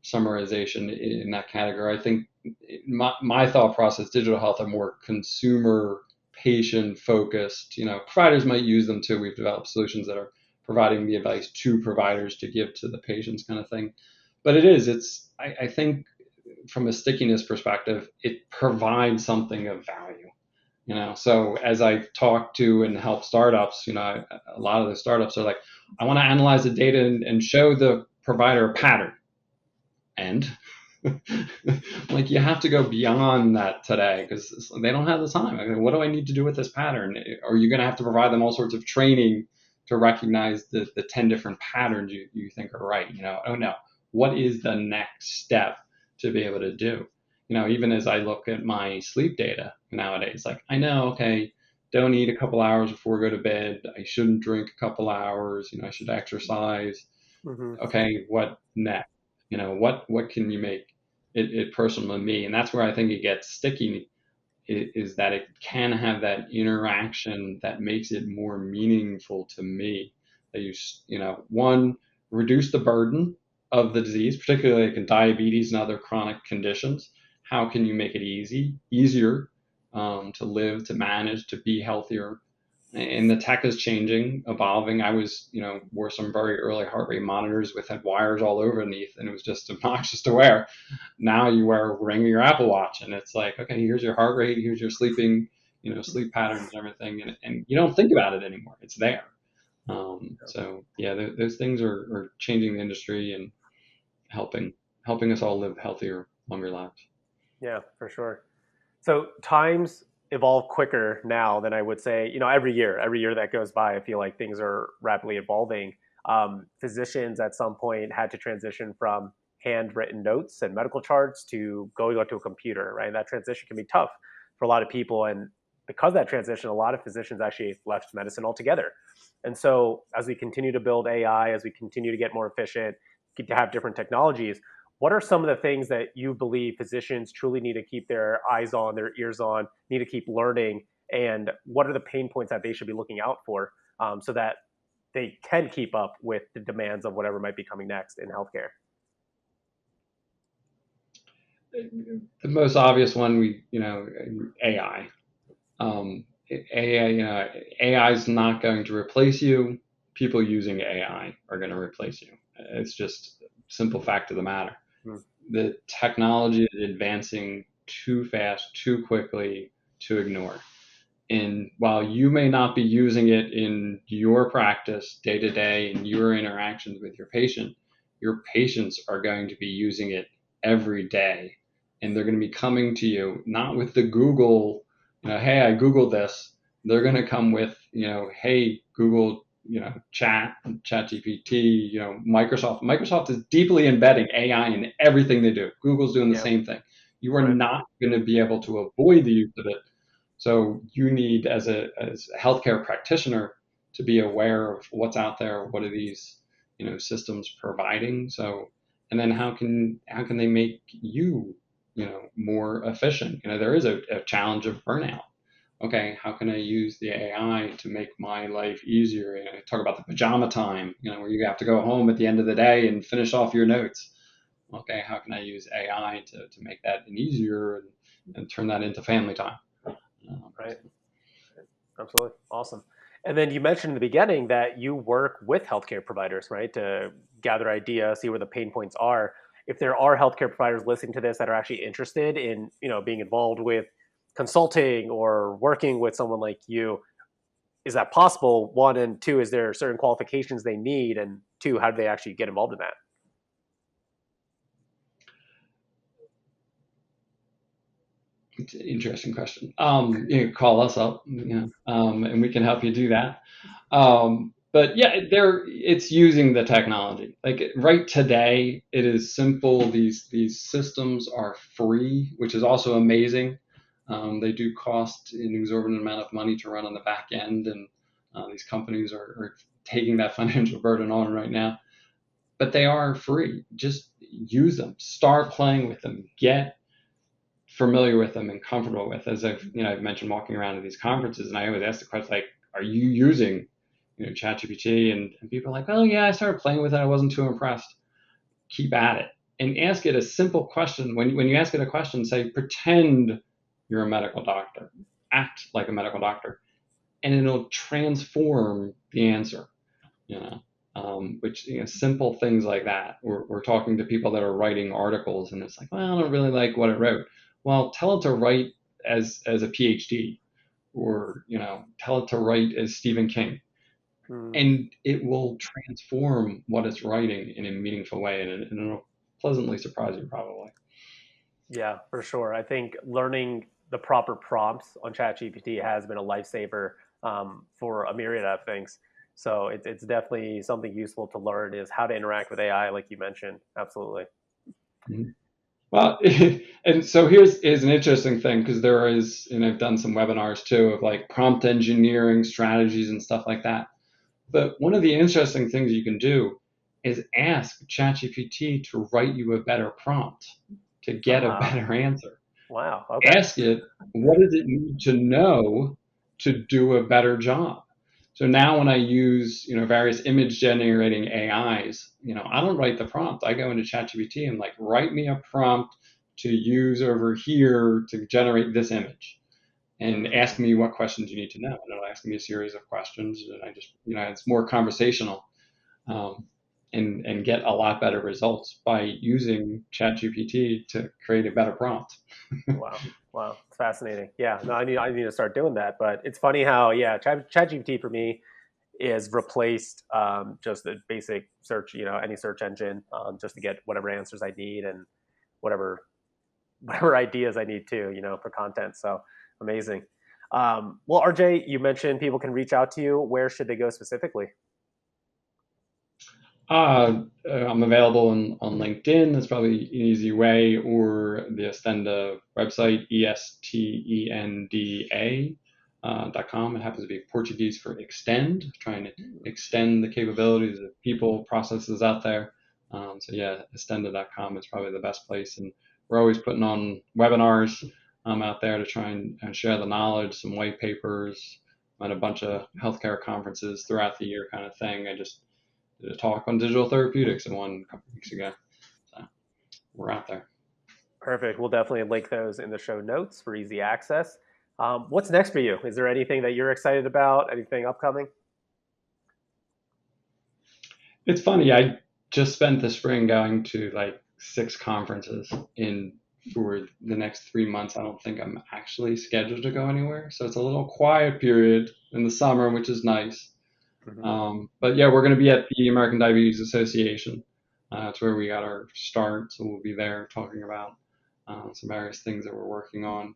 summarization in that category. I think my thought process, digital health are more consumer patient focused. Providers might use them too. We've developed solutions that are providing the advice to providers to give to the patients kind of thing. But I think from a stickiness perspective, it provides something of value. So as I talk to and help startups, a lot of the startups are like, I want to analyze the data and show the provider a pattern. And like, you have to go beyond that today because they don't have the time. I mean, what do I need to do with this pattern? Or you're going to have to provide them all sorts of training to recognize the 10 different patterns you think are right. Oh no, what is the next step to be able to do? Even as I look at my sleep data nowadays, like, I know, okay, don't eat a couple hours before I go to bed. I shouldn't drink a couple hours. I should exercise. hmm Okay, what next? What can you make it personal to me? And that's where I think it gets sticky, is that it can have that interaction that makes it more meaningful to me. That one, reduce the burden of the disease, particularly like in diabetes and other chronic conditions. How can you make it easier to live, to manage, to be healthier? And the tech is changing, evolving. I wore some very early heart rate monitors with had wires all over underneath, and it was just obnoxious to wear. Now you wear a ring of your Apple Watch, and it's like, okay, here's your heart rate, here's your sleep patterns and everything, and you don't think about it anymore. It's there. So yeah, those things are changing the industry and helping helping us all live healthier, longer lives. Yeah, for sure. So times evolve quicker now than I would say, every year. Every year that goes by, I feel like things are rapidly evolving. Physicians at some point had to transition from handwritten notes and medical charts to going onto a computer, right? And that transition can be tough for a lot of people. And because of that transition, a lot of physicians actually left medicine altogether. And so as we continue to build AI, as we continue to get more efficient, get to have different technologies, what are some of the things that you believe physicians truly need to keep their eyes on, their ears on, need to keep learning, and what are the pain points that they should be looking out for so that they can keep up with the demands of whatever might be coming next in healthcare? The most obvious one, AI. AI, AI is not going to replace you. People using AI are going to replace you. It's just a simple fact of the matter. Hmm. The technology is advancing too fast, too quickly to ignore. And while you may not be using it in your practice day to day in your interactions with your patients are going to be using it every day. And they're going to be coming to you, not with the Google, hey, I Googled this. They're going to come with, hey, Google, Chat GPT, Microsoft. Microsoft is deeply embedding AI in everything they do. Google's doing the Yeah, same thing. You are right. not going to be able to avoid the use of it, so you need, as a healthcare practitioner, to be aware of what's out there. What are these, systems providing? So, and then how can they make you, more efficient? There is a challenge of burnout. Okay, how can I use the AI to make my life easier? Talk about the pajama time, where you have to go home at the end of the day and finish off your notes. Okay, how can I use AI to make that easier and turn that into family time? Right. Absolutely. Awesome. And then you mentioned in the beginning that you work with healthcare providers, right, to gather ideas, see where the pain points are. if there are healthcare providers listening to this that are actually interested in, being involved with consulting or working with someone like you, is that possible? One, and two, is there certain qualifications they need? And two, how do they actually get involved in that? It's an interesting question. You can call us up, and we can help you do that. But yeah, it's using the technology. Like right today, it is simple. These systems are free, which is also amazing. They do cost an exorbitant amount of money to run on the back end, and these companies are taking that financial burden on right now. But they are free. Just use them. Start playing with them. Get familiar with them and comfortable with. As I've mentioned, walking around at these conferences, and I always ask the question like, "Are you using, ChatGPT?" And people are like, "Oh yeah, I started playing with it. I wasn't too impressed." Keep at it and ask it a simple question. When you ask it a question, say, "Pretend you're a medical doctor. Act like a medical doctor," and it'll transform the answer. Which simple things like that. We're talking to people that are writing articles, and it's like, well, I don't really like what it wrote. Well, tell it to write as a PhD, or tell it to write as Stephen King, Hmm. and it will transform what it's writing in a meaningful way, and it'll pleasantly surprise you probably. Yeah, for sure. I think learning the proper prompts on ChatGPT has been a lifesaver for a myriad of things. So it's definitely something useful to learn is how to interact with AI, like you mentioned. Absolutely. Mhm. Well, and so here's an interesting thing, because there is, and I've done some webinars too of like prompt engineering strategies and stuff like that. But one of the interesting things you can do is ask ChatGPT to write you a better prompt to get a Ah, better answer. wow. Okay. Ask it, what does it need to know to do a better job? So now when I use, various image generating AIs, I don't write the prompt. I go into ChatGPT and like, write me a prompt to use over here to generate this image, and ask Mm, me what questions you need to know. And it'll ask me a series of questions, and I just, it's more conversational, um, and get a lot better results by using ChatGPT to create a better prompt. wow. Wow. It's fascinating. Yeah. No, I need to start doing that. But it's funny how, yeah, ChatGPT for me is replaced just the basic search, any search engine, just to get whatever answers I need and whatever whatever ideas I need to, for content. So amazing. Well, RJ, you mentioned people can reach out to you. Where should they go specifically? I'm available on LinkedIn. That's probably an easy way, or the Estenda website, estenda.com. It happens to be Portuguese for extend, trying to extend the capabilities of people, processes out there. So yeah, estenda.com is probably the best place. And we're always putting on webinars out there to try and share the knowledge, some white papers, and a bunch of healthcare conferences throughout the year kind of thing. I just did a talk on digital therapeutics in one a couple of weeks ago. So we're out there. Perfect. We'll definitely link those in the show notes for easy access. What's next for you? Is there anything that you're excited about? Anything upcoming? It's funny. I just spent the spring going to like 6 conferences in for the next 3 months. I don't think I'm actually scheduled to go anywhere. So it's a little quiet period in the summer, which is nice. Hmm. But yeah, we're going to be at the American Diabetes Association. That's where we got our start. So we'll be there talking about some various things that we're working on,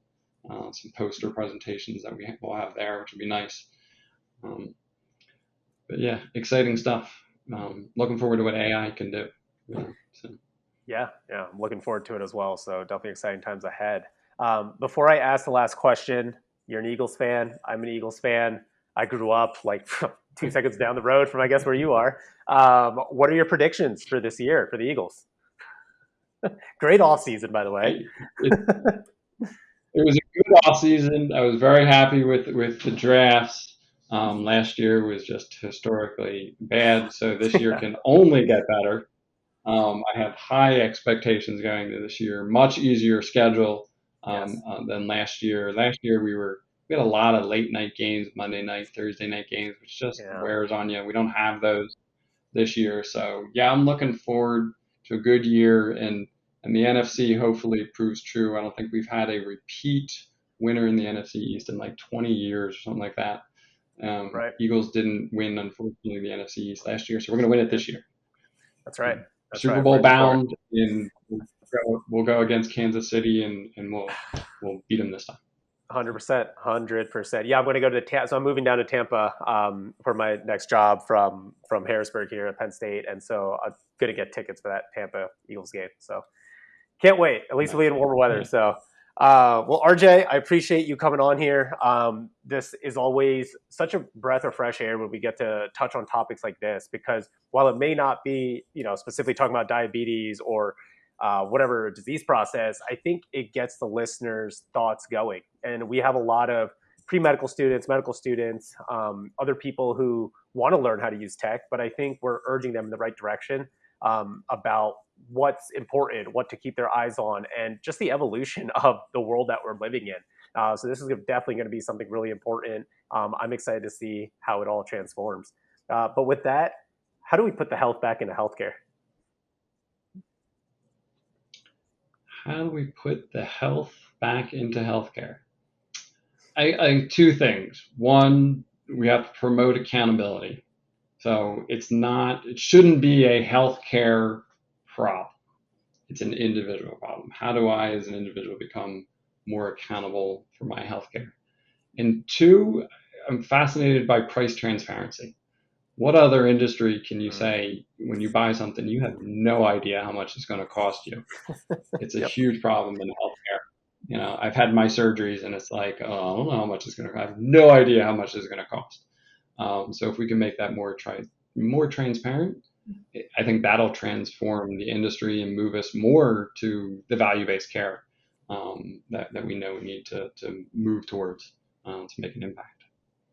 some poster presentations that will have there, which would be nice. Um, but yeah, exciting stuff. Looking forward to what AI can do. So. Yeah, yeah, I'm looking forward to it as well. So definitely exciting times ahead. Before I ask the last question, you're an Eagles fan. I'm an Eagles fan. I grew up like 2 seconds down the road from, I guess, where you are. What are your predictions for this year for the Eagles? Great off season, by the way. It was a good off season. I was very happy with the drafts. Last year was just historically bad, so this year can only get better. I have high expectations going into this year. Much easier schedule Yes. than last year. Last year we had a lot of late night games, Monday night, Thursday night games, which just Yeah. wears on you. We don't have those this year, so yeah, I'm looking forward to a good year, and the NFC hopefully proves true. I don't think we've had a repeat winner in the NFC East in like 20 years or something like that. Right. Eagles didn't win, unfortunately, the NFC East last year, so we're going to win it this year. That's right. That's Super right. Bowl We're in for it. bound, and we'll go against Kansas City, and we'll beat them this time. 100%, 100%. Yeah, I'm going to go to Tampa. So I'm moving down to Tampa for my next job from Harrisburg here at Penn State, and so I'm going to get tickets for that Tampa Eagles game. So can't wait. At least we'll be in warmer weather. So, well, RJ, I appreciate you coming on here. This is always such a breath of fresh air when we get to touch on topics like this, because while it may not be, specifically talking about diabetes or whatever disease process, I think it gets the listeners' thoughts going. And we have a lot of pre-medical students, medical students, other people who want to learn how to use tech, but I think we're urging them in the right direction about what's important, what to keep their eyes on, and just the evolution of the world that we're living in. So this is definitely going to be something really important. I'm excited to see how it all transforms. But with that, how do we put the health back into healthcare? How do we put the health back into healthcare? I think two things. One, we have to promote accountability. So it shouldn't be a healthcare problem. It's an individual problem. How do I, as an individual, become more accountable for my healthcare? And two, I'm fascinated by price transparency. What other industry can you say when you buy something, you have no idea how much it's going to cost you? It's a Yep. huge problem in healthcare. I've had my surgeries, and it's like, oh, I don't know how much it's going to cost. I have no idea how much it's going to cost. So if we can make that more transparent, I think that'll transform the industry and move us more to the value-based care that we know we need to move towards to make an impact.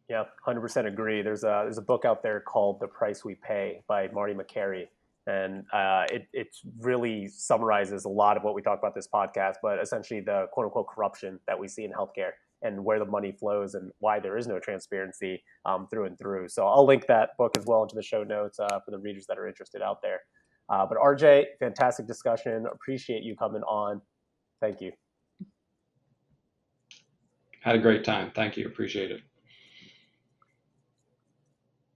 Yeah, 100% agree. There's a book out there called The Price We Pay by Marty McCary. And it really summarizes a lot of what we talk about this podcast, but essentially the quote unquote corruption that we see in healthcare and where the money flows and why there is no transparency through and through. So I'll link that book as well into the show notes for the readers that are interested out there. But RJ, fantastic discussion. Appreciate you coming on. Thank you. Had a great time. Thank you. Appreciate it.